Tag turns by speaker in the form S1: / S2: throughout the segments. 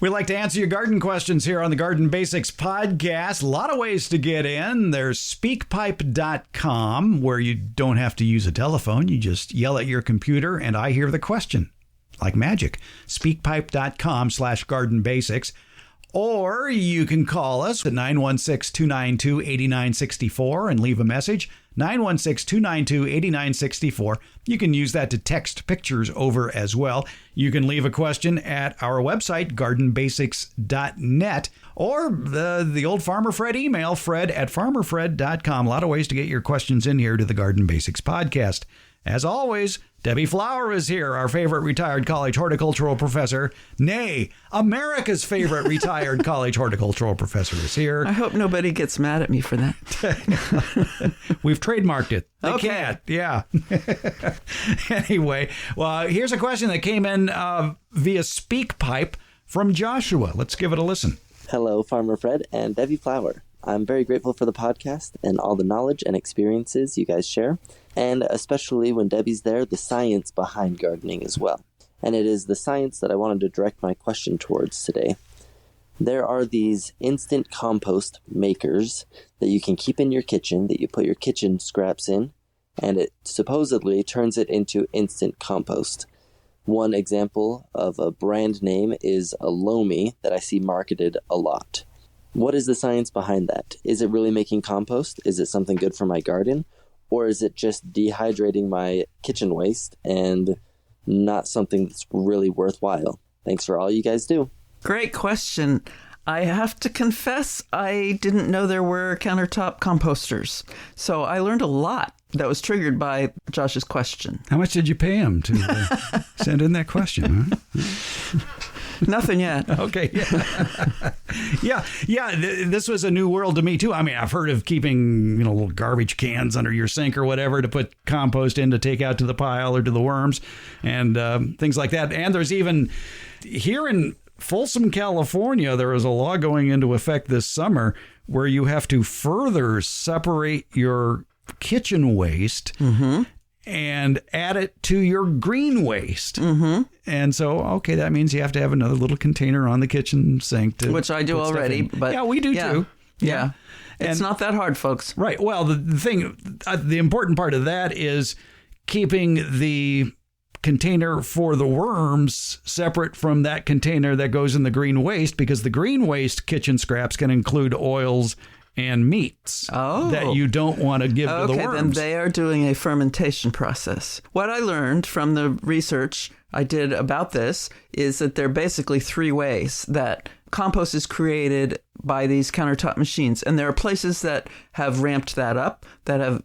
S1: We like to answer your garden questions here on the Garden Basics podcast. A lot of ways to get in. There's speakpipe.com, where you don't have to use a telephone. You just yell at your computer and I hear the question like magic. Speakpipe.com/Garden Basics. Or you can call us at 916-292-8964 and leave a message. 916-292-8964. You can use that to text pictures over as well. You can leave a question at our website, gardenbasics.net, or the old Farmer Fred email, fred@farmerfred.com. A lot of ways to get your questions in here to the Garden Basics podcast. As always, Debbie Flower is here, our favorite retired college horticultural professor. Nay, America's favorite retired college horticultural professor is here.
S2: I hope nobody gets mad at me for that.
S1: We've trademarked it. They
S2: Okay.
S1: can't. Yeah. Anyway, well, here's a question that came in via SpeakPipe from Joshua. Let's give it a listen.
S3: Hello, Farmer Fred and Debbie Flower. I'm very grateful for the podcast and all the knowledge and experiences you guys share, and especially when Debbie's there, the science behind gardening as well. And it is the science that I wanted to direct my question towards today. There are these instant compost makers that you can keep in your kitchen, that you put your kitchen scraps in, and it supposedly turns it into instant compost. One example of a brand name is a Lomi that I see marketed a lot. What is the science behind that? Is it really making compost? Is it something good for my garden? Or is it just dehydrating my kitchen waste and not something that's really worthwhile? Thanks for all you guys do.
S2: Great question. I have to confess, I didn't know there were countertop composters. So I learned a lot that was triggered by Josh's question.
S1: How much did you pay him to send in that question? Huh?
S2: Nothing yet.
S1: Okay. Yeah. This was a new world to me, too. I mean, I've heard of keeping, little garbage cans under your sink or whatever to put compost in to take out to the pile or to the worms and things like that. And there's even here in Folsom, California, there is a law going into effect this summer where you have to further separate your kitchen waste and add it to your green waste. And so, okay, that means you have to have another little container on the kitchen sink.
S2: Which I do already. But
S1: yeah, we do too.
S2: Yeah. It's not that hard, folks.
S1: Right. Well, the important part of that is keeping the container for the worms separate from that container that goes in the green waste, because the green waste kitchen scraps can include oils and meats that you don't want to give to the worms. Okay,
S2: then they are doing a fermentation process. What I learned from the research I did about this is that there are basically three ways that compost is created by these countertop machines. And there are places that have ramped that up, that have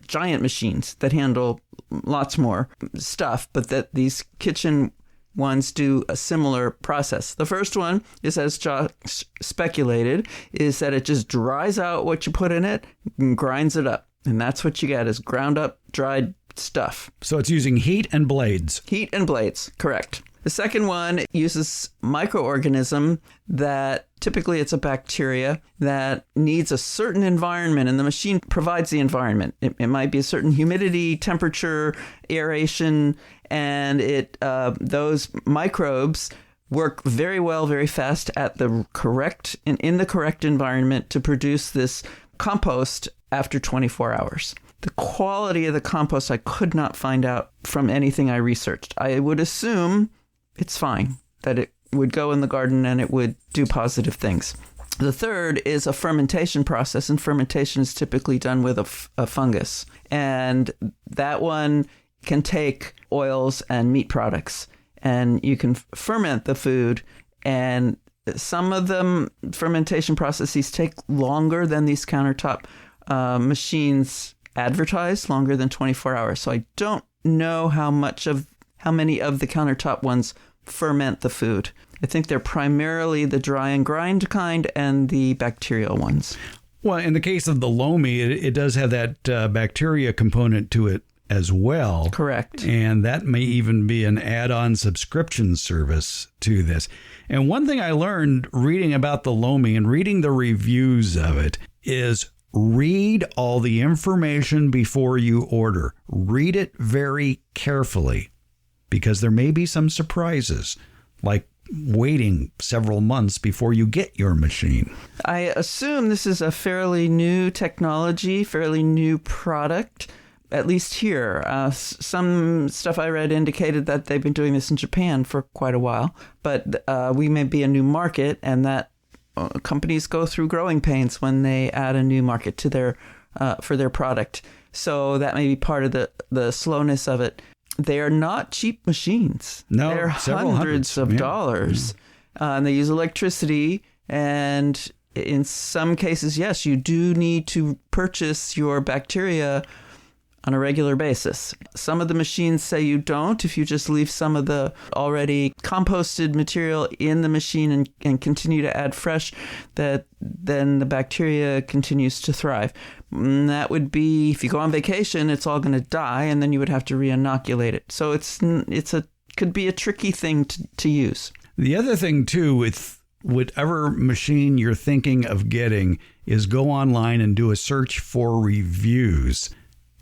S2: giant machines that handle lots more stuff, but that these kitchen ones do a similar process. The first one is, as Josh speculated, is that it just dries out what you put in it and grinds it up. And that's what you get, is ground up, dried stuff.
S1: So it's using heat and blades.
S2: Heat and blades, correct. The second one uses microorganism that typically it's a bacteria that needs a certain environment, and the machine provides the environment. It might be a certain humidity, temperature, aeration, and those microbes work very well, very fast at the correct in the correct environment to produce this compost after 24 hours. The quality of the compost I could not find out from anything I researched. I would assume it's fine, that it would go in the garden and it would do positive things. The third is a fermentation process, and fermentation is typically done with a fungus. And that one can take oils and meat products, and you can ferment the food. And some of them fermentation processes take longer than these countertop machines advertise, longer than 24 hours. So I don't know how many of the countertop ones ferment the food. I think they're primarily the dry and grind kind and the bacterial ones.
S1: Well, in the case of the Lomi, it does have that bacteria component to it as well.
S2: Correct.
S1: And that may even be an add-on subscription service to this. And one thing I learned reading about the Lomi and reading the reviews of it is read all the information before you order. Read it very carefully, because there may be some surprises. Like waiting several months before you get your machine.
S2: I assume this is a fairly new technology, fairly new product, at least here. Some stuff I read indicated that they've been doing this in Japan for quite a while, but we may be a new market, and that companies go through growing pains when they add a new market to their for their product. So that may be part of the slowness of it. They are not cheap machines.
S1: No,
S2: they're hundreds of dollars. And they use electricity. And in some cases, yes, you do need to purchase your bacteria on a regular basis. Some of the machines say you don't if you just leave some of the already composted material in the machine and continue to add fresh, that then the bacteria continues to thrive. And that would be, if you go on vacation, it's all going to die, and then you would have to re-inoculate it. So could be a tricky thing to use.
S1: The other thing, too, with whatever machine you're thinking of getting is go online and do a search for reviews.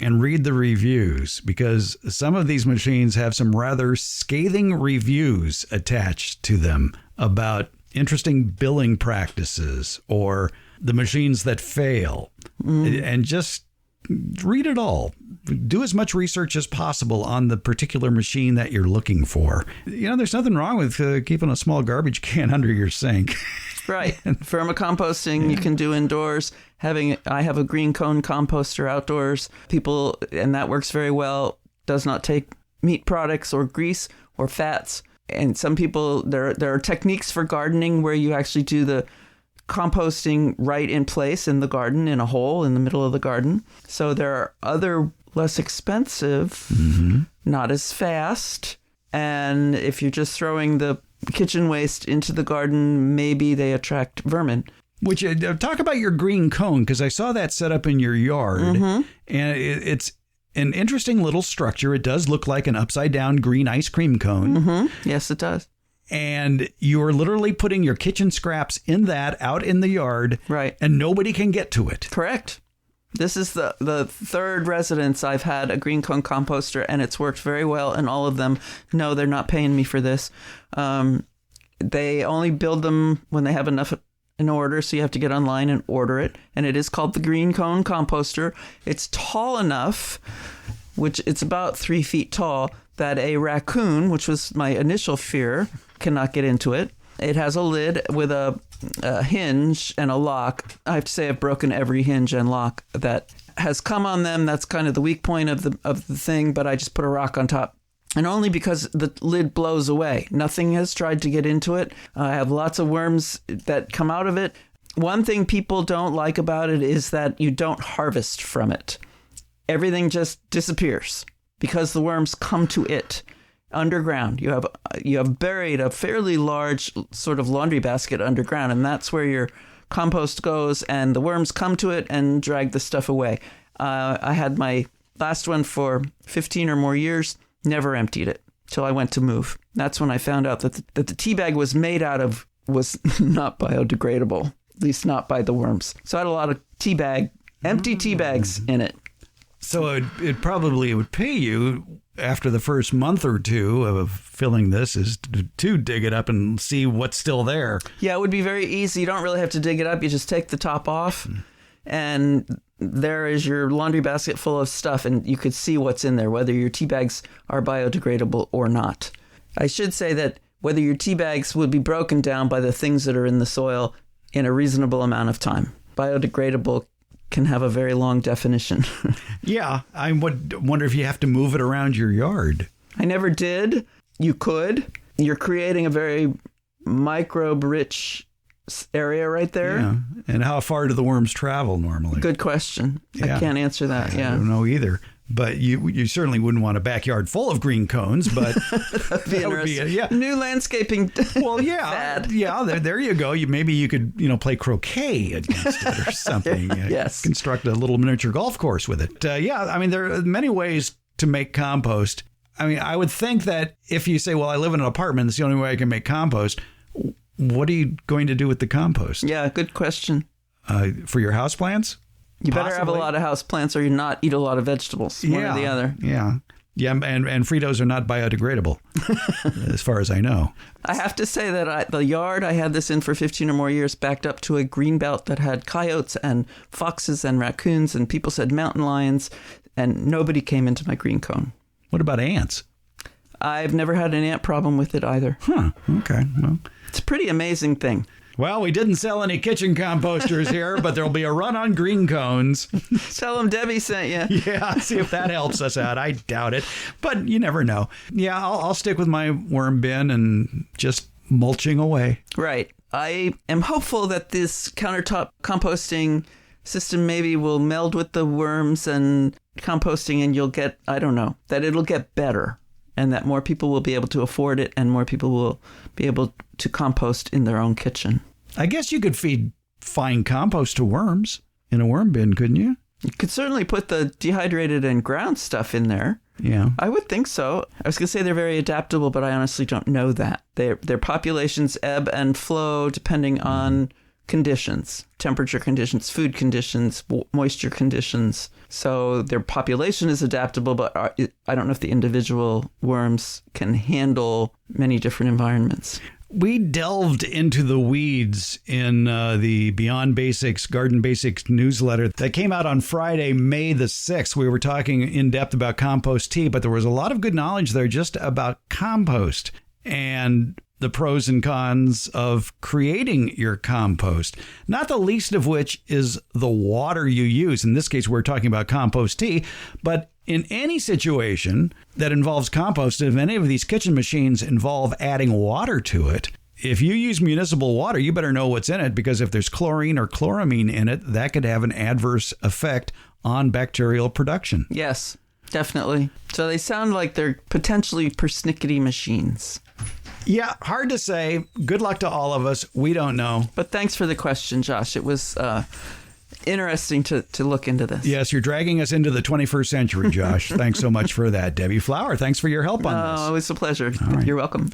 S1: And read the reviews, because some of these machines have some rather scathing reviews attached to them about interesting billing practices or the machines that fail. And just read it all. Do as much research as possible on the particular machine that you're looking for. There's nothing wrong with keeping a small garbage can under your sink.
S2: Right. Vermicomposting you can do indoors. I have a green cone composter outdoors. And that works very well. Does not take meat products or grease or fats. And some people, there are techniques for gardening where you actually do the composting right in place in the garden, in a hole in the middle of the garden. So there are other less expensive, not as fast. And if you're just throwing the kitchen waste into the garden, maybe they attract vermin.
S1: Which, talk about your green cone, because I saw that set up in your yard, and it's an interesting little structure. It does look like an upside down green ice cream cone.
S2: Yes, it does.
S1: And you're literally putting your kitchen scraps in that out in the yard,
S2: right?
S1: And nobody can get to it.
S2: Correct. This is the third residence I've had a green cone composter, and it's worked very well. And all of them, no, they're not paying me for this. They only build them when they have enough in order, so you have to get online and order it. And it is called the green cone composter. It's tall enough, which it's about 3 feet tall, that a raccoon, which was my initial fear, cannot get into it. It has a lid with a hinge and a lock. I have to say I've broken every hinge and lock that has come on them. That's kind of the weak point of the thing, but I just put a rock on top. And only because the lid blows away. Nothing has tried to get into it. I have lots of worms that come out of it. One thing people don't like about it is that you don't harvest from it. Everything just disappears because the worms come to it underground. You have buried a fairly large sort of laundry basket underground, and that's where your compost goes, and the worms come to it and drag the stuff away. I had my last one for 15 or more years. Never emptied it till I went to move. That's when I found out that the tea bag was made out of was not biodegradable, at least not by the worms. So I had a lot of empty tea bags in it.
S1: So it probably would pay you after the first month or two of filling this is to dig it up and see what's still there.
S2: Yeah, it would be very easy. You don't really have to dig it up. You just take the top off and there is your laundry basket full of stuff, and you could see what's in there, whether your tea bags are biodegradable or not. I should say that whether your tea bags would be broken down by the things that are in the soil in a reasonable amount of time. Biodegradable can have a very long definition.
S1: Yeah, I would wonder if you have to move it around your yard.
S2: I never did. You could. You're creating a very microbe-rich area right there.
S1: Yeah. And how far do the worms travel normally?
S2: Good question. Yeah. I can't answer that.
S1: I don't know either. But you certainly wouldn't want a backyard full of green cones, but
S2: that'd be interesting. New landscaping.
S1: Well, yeah. Yeah, there you go. Maybe you could, play croquet against it or something.
S2: Yes.
S1: Construct a little miniature golf course with it. There are many ways to make compost. I would think that if you say, well, I live in an apartment, it's the only way I can make compost. What are you going to do with the compost?
S2: Yeah, good question.
S1: For your houseplants?
S2: You better have a lot of house plants or you not eat a lot of vegetables, one or the other.
S1: Yeah. Yeah, and Fritos are not biodegradable, as far as I know.
S2: I have to say that the yard I had this in for 15 or more years backed up to a green belt that had coyotes and foxes and raccoons, and people said mountain lions, and nobody came into my green cone.
S1: What about ants?
S2: I've never had an ant problem with it either.
S1: Huh, okay. Well,
S2: it's a pretty amazing thing.
S1: Well, we didn't sell any kitchen composters here, but there'll be a run on green cones.
S2: Tell them Debbie sent you.
S1: Yeah, see if that helps us out. I doubt it, but you never know. Yeah, I'll stick with my worm bin and just mulching away.
S2: Right. I am hopeful that this countertop composting system maybe will meld with the worms and composting, and you'll get, I don't know, that it'll get better, and that more people will be able to afford it, and more people will be able to compost in their own kitchen.
S1: I guess you could feed fine compost to worms in a worm bin, couldn't you?
S2: You could certainly put the dehydrated and ground stuff in there.
S1: Yeah.
S2: I would think so. I was going to say they're very adaptable, but I honestly don't know that. Their populations ebb and flow depending on conditions, temperature conditions, food conditions, moisture conditions. So their population is adaptable, but I don't know if the individual worms can handle many different environments.
S1: We delved into the weeds in the Beyond Basics, Garden Basics newsletter that came out on Friday, May the 6th. We were talking in depth about compost tea, but there was a lot of good knowledge there just about compost and the pros and cons of creating your compost, not the least of which is the water you use. In this case, we're talking about compost tea, but in any situation that involves compost, if any of these kitchen machines involve adding water to it, if you use municipal water, you better know what's in it, because if there's chlorine or chloramine in it, that could have an adverse effect on bacterial production.
S2: Yes, definitely. So they sound like they're potentially persnickety machines.
S1: Yeah, hard to say. Good luck to all of us. We don't know.
S2: But thanks for the question, Josh. It was interesting to look into this.
S1: Yes, you're dragging us into the 21st century, Josh. Thanks so much for that. Debbie Flower, thanks for your help on this.
S2: Oh, it was a pleasure.
S1: All right.
S2: You're welcome.